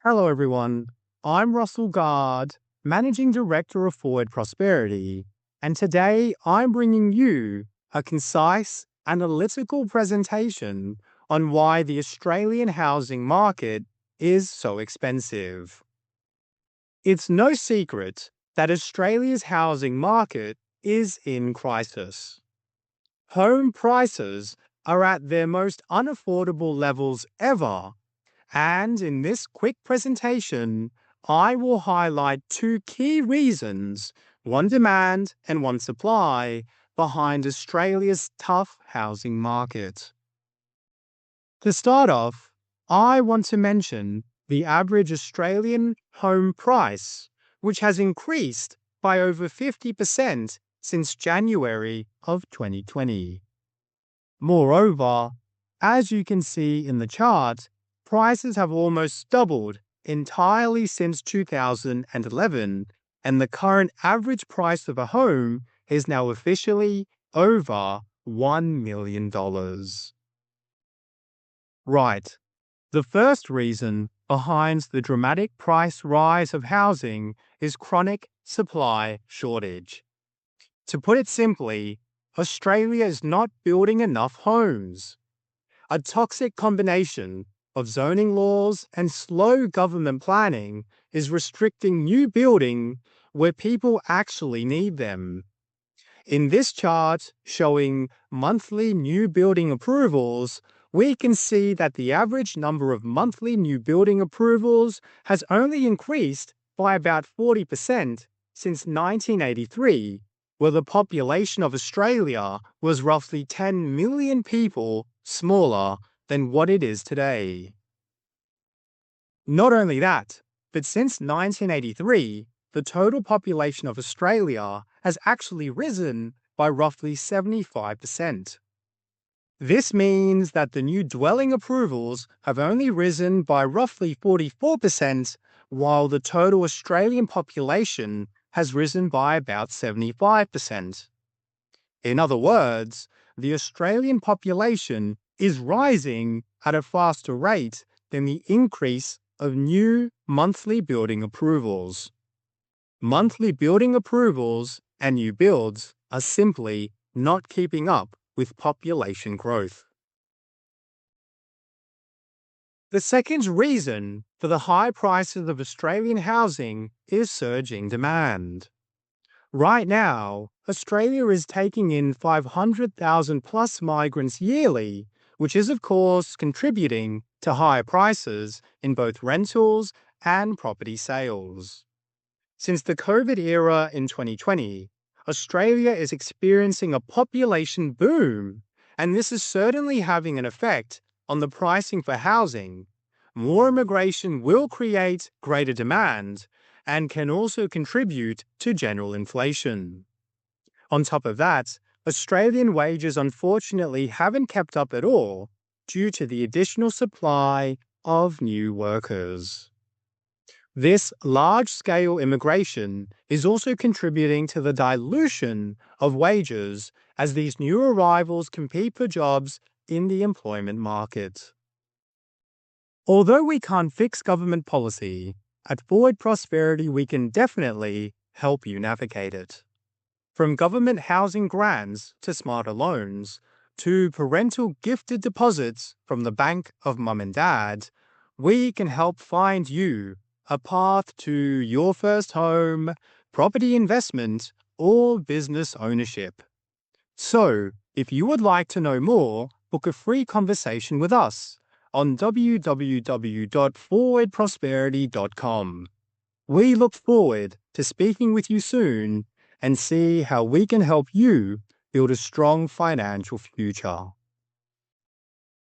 Hello, everyone. I'm Russell Gard, Managing Director of Forward Prosperity, and today I'm bringing you a concise, analytical presentation on why the Australian housing market is so expensive. It's no secret that Australia's housing market is in crisis. Home prices are at their most unaffordable levels ever. And in this quick presentation, I will highlight two key reasons, one demand and one supply, behind Australia's tough housing market. To start off, I want to mention the average Australian home price, which has increased by over 50% since January of 2020. Moreover, as you can see in the chart, prices have almost doubled entirely since 2011, and the current average price of a home is now officially over $1 million. Right. The first reason behind the dramatic price rise of housing is chronic supply shortage. To put it simply, Australia is not building enough homes. A toxic combination of zoning laws and slow government planning is restricting new building where people actually need them. In this chart showing monthly new building approvals, we can see that the average number of monthly new building approvals has only increased by about 40% since 1983, where the population of Australia was roughly 10 million people smaller than what it is today. Not only that, but since 1983, the total population of Australia has actually risen by roughly 75%. This means that the new dwelling approvals have only risen by roughly 44%, while the total Australian population has risen by about 75%. In other words, the Australian population is rising at a faster rate than the increase of new monthly building approvals. Monthly building approvals and new builds are simply not keeping up with population growth. The second reason for the high prices of Australian housing is surging demand. Right now, Australia is taking in 500,000 plus migrants yearly, which is of course contributing to higher prices in both rentals and property sales. Since the COVID era in 2020, Australia is experiencing a population boom, and this is certainly having an effect on the pricing for housing. More immigration will create greater demand and can also contribute to general inflation. On top of that, Australian wages unfortunately haven't kept up at all due to the additional supply of new workers. This large-scale immigration is also contributing to the dilution of wages as these new arrivals compete for jobs in the employment market. Although we can't fix government policy, at Forward Prosperity we can definitely help you navigate it. From government housing grants to smarter loans, to parental gifted deposits from the bank of mum and dad, we can help find you a path to your first home, property investment, or business ownership. So, if you would like to know more, book a free conversation with us on www.forwardprosperity.com. We look forward to speaking with you soon and see how we can help you build a strong financial future.